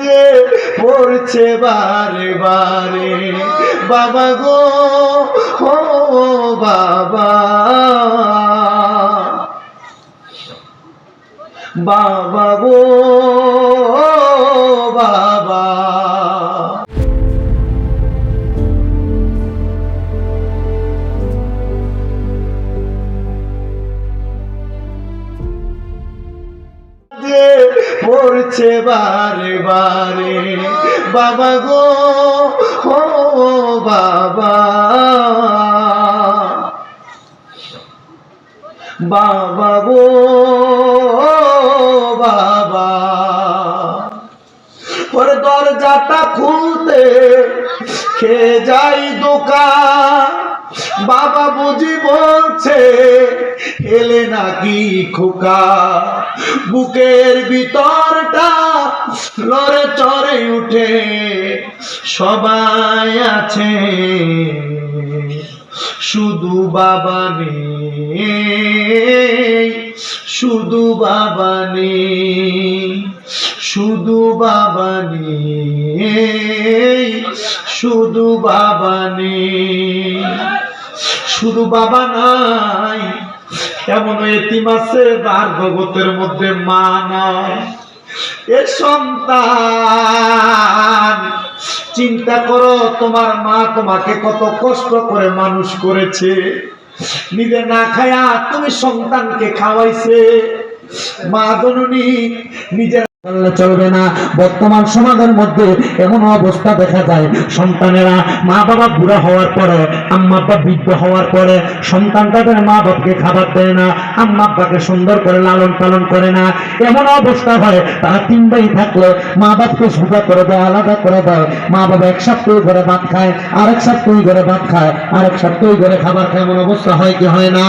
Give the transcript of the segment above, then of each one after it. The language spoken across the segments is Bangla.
যে পড়ছে বারে বারে বাবা গো ও বাবা বাবা গো বাবা যে পড়ছে বারে বারে বাবা গো ও বাবা বাবা গো বাবা ওর দরজাটা খুলতে খেয়ে যাই দোকান বাবা বুঝি বলছে এলে নাকি খোকা বুকের ভিতরটা লড়ে চড়ে উঠে সবাই আছে শুধু বাবা নেই শুধু বাবা নেই শুধু বাবা নেই শুধু বাবা নেই শুধু বাবা নাই এমন এতিম আছে যার জগতের মধ্যে মা নাই এ সন্তান চিন্তা করো তোমার মা তোমাকে কত কষ্ট করে মানুষ করেছে নিজে না খায়া তুমি সন্তানকে খাওয়াইছে মা জননী নিজের চলবে না। বর্তমান সমাজের মধ্যে এমন অবস্থা দেখা যায় সন্তানেরা মা বাবা বুড়া হওয়ার পরে আম্মা আব্বা বৃদ্ধ হওয়ার পরে সন্তান তাদের মা বাবাকে খাবার দেয় না, আম্মা আব্বাকে সুন্দর করে লালন পালন করে না। এমন অবস্থা হয় তারা তিন ভাই থাকলে মা বাপকে সোজা করে দেয়, আলাদা করে দেয়। মা বাবা এক সপ্তাহ করে ভাত খায়, আরেক সপ্তাহ করে ভাত খায়, আরেক সপ্তাহ করে খাবার খায়। এমন অবস্থা হয় কি হয় না?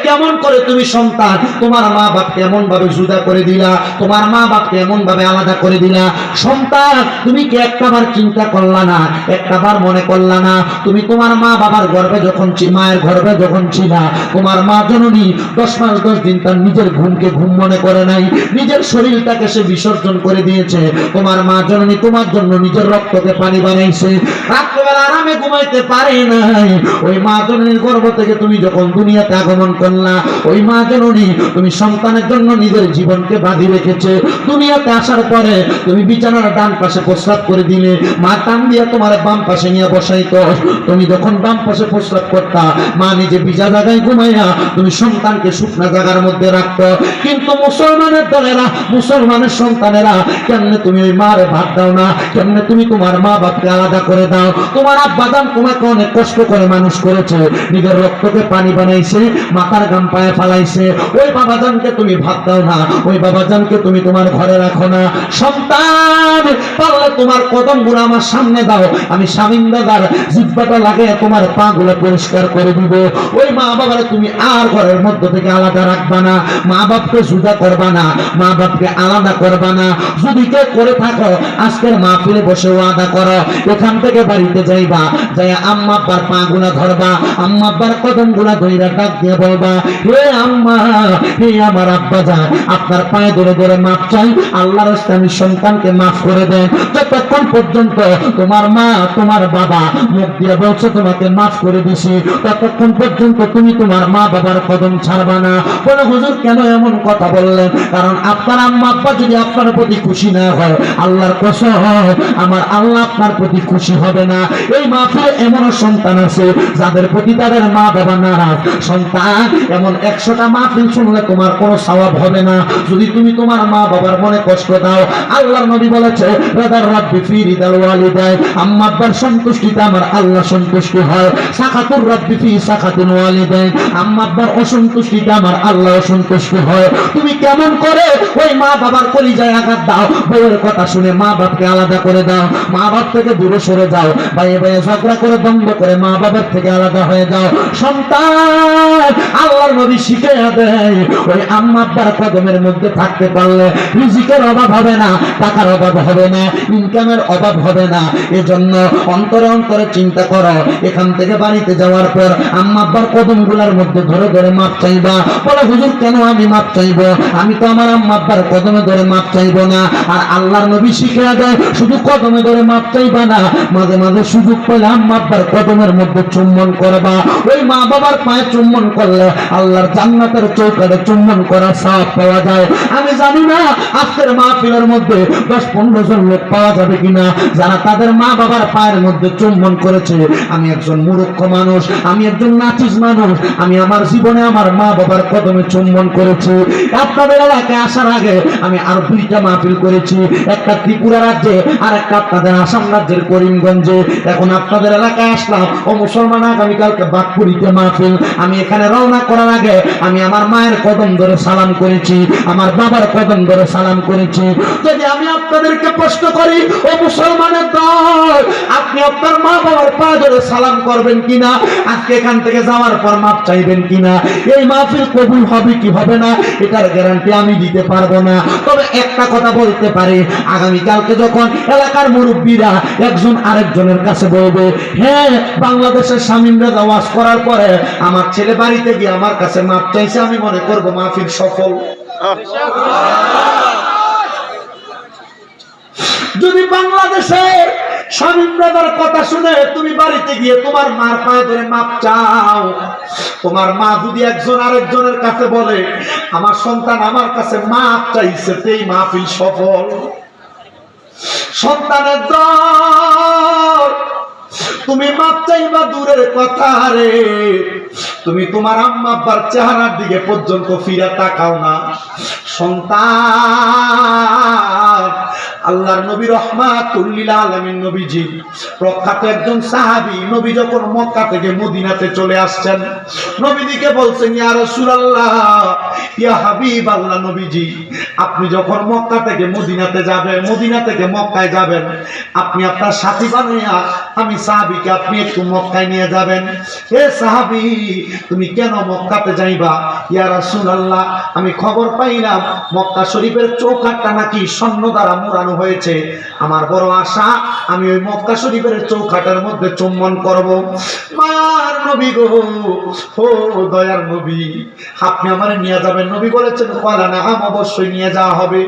কেমন করে তুমি সন্তান তোমার মা বাপকে এমন ভাবে জুদা করে দিলা, তোমার মা বাপকে এমন ভাবে আলাদা করে দিলা? সন্তান তুমি কি একটাবার চিন্তা করলা না, একটাবার মনে করলা না তুমি তোমার মা বাবার গর্ভে যখন মায়ের গর্ভে যখন ছিলা তোমার মা জননী 10 মাস 10 দিন তার নিজের ঘুমকে ঘুম মনে করে নাই, নিজের শরীরটাকে সে বিসর্জন করে দিয়েছে। তোমার মা জননী তোমার জন্য নিজের রক্তকে পানি বানাইছে, রাত্রেবেলা আরামে ঘুমাইতে পারে নাই। ওই মা জননীর গর্ভ থেকে তুমি যখন দুনিয়াতে আগমন করলা ওই মা জননী তুমি সন্তানের জন্য নিজের জীবনকে বাঁধি রেখেছে। দুনিয়াতে আসার পরে তুমি বিছানার ডান পাশে প্রস্রাব করে দিলে, মা টান দিয়ে তোমার বাম পাশে নিয়ে বসাইতো। তুমি যখন বাম পাশে প্রস্রাব করতা মা নিজে ভিজা জায়গায় ঘুমাইয়া তুমি সন্তানকে শুকনা জায়গার মধ্যে রাখতো। কিন্তু মুসলমানের দলেরা মুসলমানের সন্তানেরা কেমনে তুমি ওই মারে ভাত দাও না, কেমনে তুমি তোমার মা বাপকে আলাদা করে দাও? তোমার আব্বা জান তোমাকে অনেক কষ্ট করে মানুষ করেছে, নিজের রক্তকে পানি বানাইছে, মাথার গাম পায়ে ফালাইছে। ওই বাবাজানকে তুমি ভাত দাও না, ওই বাবাজানকে তুমি তোমার ঘরে রাখো না। সন্তান পারলে তোমার কদম গুলো আমার সামনে দাও, আমি শামিন্দাদার জিহ্বাটা লাগে তোমার পা গুলো পরিষ্কার করে দিব। ওই মা বাবারে তুমি আর ঘরের মধ্য থেকে আলাদা রাখবা না, মা বাপকে জুদা করবা না, মা বাপকে আলাদা করবা না। যদি কেউ করে থাকো আজকের মাহফিলে বসে ওয়াদা করো, এখান থেকে বাড়িতে যাইবা, যাই আম্মা আব্বার পা গুলা ধরবা, আম্মা আব্বার কদম গুলা ধইরা ডাক দিয়ে বলবা, হে আম্মা হে আমার আব্বা জান আপনার পায়ে ধরে ধরে মাপ চাই, আল্লাহর রাস্তায় আমি সন্তানকে মাফ করে দেন। যতক্ষণ পর্যন্ত তোমার মা তোমার বাবা মুখ দিয়ে বলছে তোমাকে মাফ করে দিছি, ততক্ষণ পর্যন্ত তুমি তোমার মা বাবার কদম ছাড়বা না। বলে হুজুর কেন এমন কথা বললেন? কারণ আপনার আম্মা আব্বা যদি আপনার প্রতি খুশি না হয় আল্লাহর কসম আমার আল্লাহ আপনার প্রতি খুশি হবে না। এই মাহফিলে এমন সন্তান আছে যাদের প্রতি তাদের মা বাবা নারাজ। সন্তান এমন 100টা মাহফিল শুনলে তোমার কোনো সওয়াব হবে না যদি তুমি তোমার মা বাবার মনে কষ্ট দাও। আল্লাহর নবী বলেছে রাদার রাব্বি ফি রিদাল ওয়ালিদাইন, আম্মা আব্বার সন্তুষ্টিতে আমার আল্লাহ সন্তুষ্ট হয়। সাখাতুর রাব্বি ফি সাখাতুল ওয়ালিদাইন, আম্মা আব্বার অসন্তুষ্টিতে আমার আল্লাহ সন্তুষ্ট হয়। তুমি কেমন করে ওই মা বাবার কলিজায় আঘাত দাও? বউয়ের কথা শুনে মা বাপকে আলাদা করে দাও, মা বাপ থেকে দূরে সরে যাও, বাইরে বাইরে ঝগড়া করে দ্বন্দ্ব করে মা বাবার থেকে আলাদা হয়ে যাও। সন্তান আল্লাহর নবী শিখাইয়া দেয় ওই আম্মা আব্বার কদমের মধ্যে থাকতে পারলে রিজিকের অভাব হবে না, টাকার অভাব হবে না, ইনকামের অভাব হবে না। এজন্য অন্তরে অন্তরে চিন্তা করো, এখান থেকে বাড়িতে যাওয়ার পর আম্মা আব্বার কদমগুলোর মধ্যে ধরে ধরে মাপ চাইবা। বলে হুজুর কেন আমি মাপ চাইবো? আমি তো আমার আম্মা আব্বার কদমে ধরে মাপ চাইবো না। আর আল্লাহর নবী শিখিয়ে দেয় শুধু কদমে ধরে মাপ চাইবা না, মাঝে মাঝে সুযোগ পেলে আম্মা আব্বার কদমের মধ্যে চুম্বন করবা। ওই মা বাবার পায়ে চুম্বন করলে আল্লাহর জান্নাতের চৌকাঠে চুম্বন করার সওয়াব পাওয়া যায়। আমি জানি না আজকের মাহফিলের মধ্যে 10-15 জন লোক পাওয়া যাবে কিনা যারা তাদের মা বাবার পায়ের মধ্যে চুম্বন করেছে। আমি একজন মূর্খ মানুষ, আমি একজন নাচিস মানুষ, আমি আমার জীবনে আমার মা বাবার কদমে চুম্বন করেছি। আপনাদের এলাকায় আসার আগে আমি আর 2টা মাহফিল করেছি, একটা ত্রিপুরা রাজ্যে আর একটা আপনাদের আসাম রাজ্যের করিমগঞ্জে। এখন আপনাদের এলাকায় আসলাম ও মুসলমান, আগামীকালকে বাঘপুরীতে মাহফিল। আমি এখানে রওনা করার আগে আমি আমার মায়ের কদম ধরে সালাম করেছি, আমার বাবার কদম ধরে সালাম করেছি। যদি আমি আপনাদেরকে প্রশ্ন করি ও মুসলমানের দল, আপনি আপনার মা বাবার পা ধরে সালাম করবেন কিনা? আজকে এখান থেকে যাওয়ার পর মাপ চাইবেন কিনা? এই মাহফিল কবুল হবে কি হবে না এটার গ্যারান্টি আমি দিতে পারবো না। তবে একটা কথা বলতে পারি, আগামীকালকে যখন এলাকার মুরব্বীরা একজন আরেকজনের কাছে বলবে, হ্যাঁ বাংলাদেশের শামীমরা ওয়াজ করার পরে আমার ছেলে বাড়িতে গিয়ে আমার কাছে মাপ চাইছে, আমি মনে করবো মাহফিল সফল। যদি বাংলাদেশের শামীম ব্রাদার কথা শুনে তুমি বাড়িতে গিয়ে তোমার মার পায়ে ধরে মাপ চাও, তোমার মা যদি একজন আরেকজনের কাছে বলে আমার সন্তান আমার কাছে মাপ চাইছে, এই মাহফিল সফল। সন্তানের দল তুমি মাপ চাইবা দূরের কথা রে, তুমি তোমার আম্মা আব্বার চেহারার দিকে পর্যন্ত ফিরে তাকাও না। সন্তান আল্লাহর নবী রাহমাতুল লিল আলামিন নবীজি প্রখ্যাত একজন সাহাবী, নবী যখন মক্কা থেকে মদিনাতে চলে আসছেন, নবীজিকে বলছেন ইয়া রাসূলুল্লাহ, ইয়া হাবিবাল্লাহ, নবীজি আপনি যখন মক্কা থেকে মদিনাতে যাবেন, মদিনা থেকে মক্কায় যাবেন, আপনি আপনার সাথী বানাইয়া আমি সাহাবীকে আপনি একটু মক্কায় নিয়ে যাবেন। হে সাহাবী, তুমি কেন মক্কাতে যাইবা? ইয়া রাসূলুল্লাহ, আমি খবর পাইলাম মক্কা শরীফের চৌকাঠটা নাকি স্বর্ণ দ্বারা মোড়ানো হয়েছে। আমার বড় আশা আমি ওই মক্কা শরীফের চৌকাঠের মধ্যে চুম্বন করব। মায়ার নবী গো, ও দয়ার নবী, আপনি আমারে নিয়ে যাবেন? নবী বলেছেন কলা না, অবশ্যই নিয়ে যাওয়া হবে।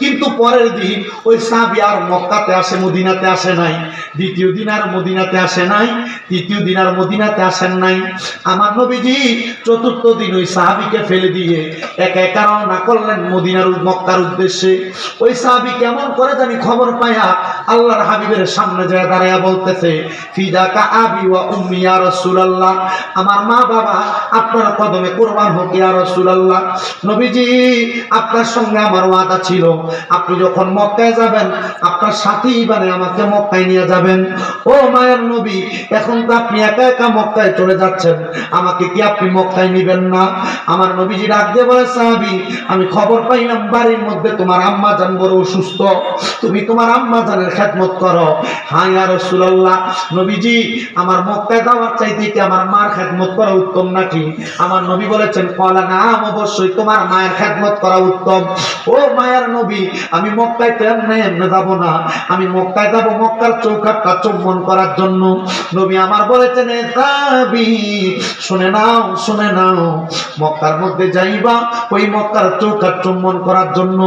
কিন্তু পরের দিন ওই সাহাবী আর মক্কাতে আসে, মদিনাতে আসে নাই। দ্বিতীয় দিন আর মদিনাতে আসে নাই, তৃতীয় দিন আর মদিনাতে আসেন নাই। আমার নবীজি চতুর্থ দিন ওই সাহাবীকে ফেলে দিয়ে একা একা রওনা করলেন মদিনার মক্কার উদ্দেশ্যে। ওই সাহাবী কেমন করে জানি খবর পায়া আল্লাহর হাবিবের সামনে যায় দাঁড়ায়া বলতেছে, ফিদাকা আবি ওয়া উম্মি ইয়া রাসূলুল্লাহ, আমার মা বাবা আপনার কদমে কুরবান হোক ইয়া রাসূলুল্লাহ। নবীজি আপনার সঙ্গে আমার ওয়াদা ছিল, আপনি যখন মক্কায় যাবেন আপনার সাথী বানায় আমাকে মক্কায় নিয়ে যাবেন। ও মায়ের নবী, এখন তো আপনি একা একা মক্কায় চলে যাচ্ছেন, আমাকে কি আপনি মক্কায় নিবেন না? আমার নবীজি ডাক দিয়ে বলে, সাহাবী আমি খবর পাইলাম বাড়ির মধ্যে তোমার আম্মা জান বড় অসুস্থ, তুমি তোমার আম্মা জানের খেদমত করো। হ্যাঁ ইয়া রাসূলুল্লাহ, নবীজি আমার মক্কায় যাওয়ার চাইতে কি আমার মার খেদমত করা উত্তম নাকি? আমার নবী বলেছেন কলা নাম, অবশ্যই তোমার মায়ের খেদমত করা উত্তম। ও মায়ের নবী, আমি মক্কায় তো এমনি এমনি যাবো না, আমি মক্কায় যাবো মক্কার চৌকাঠটা চুম্বন করার জন্য। নবী আমার বলেছেন এ সাহাবী শুনে নাও, শুনে নাও, মক্কার মধ্যে যাইবা ওই মক্কার চৌকাঠ চুম্বন করার জন্য।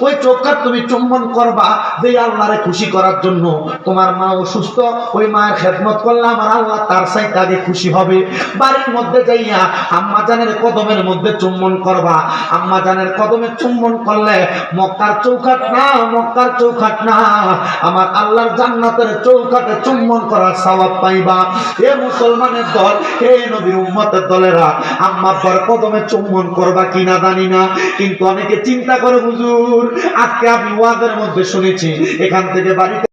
ওই চৌকাঠ তুমি চুম্বন করবা যে আল্লাহরে খুশি করার জন্য। তোমার মা অসুস্থ, ওই মায়ের খেদমত করলে আমার আল্লাহ তার চাইতে আগে খুশি হবে। বাড়ির মধ্যে যাইয়া আম্মা জানের কদমের মধ্যে চুম্বন করবা। আম্মা জানের কদমে চুম্বন করলে মক্কার চৌকাঠ না, মক্কার চৌকাঠ না, আমার আল্লাহর জান্নাতের চৌকাঠে চুম্বন করার সওয়াব পাইবা। এ মুসলমানের দল, হে নবীর উম্মতের দলেরা, আম্মা আব্বার কদমে চুম্বন করবা কিনা জানি না, কিন্তু অনেকে চিন্তা করে হুজুর আজকে আমি ওয়াজের মধ্যে শুনেছি এখান থেকে বাড়িতে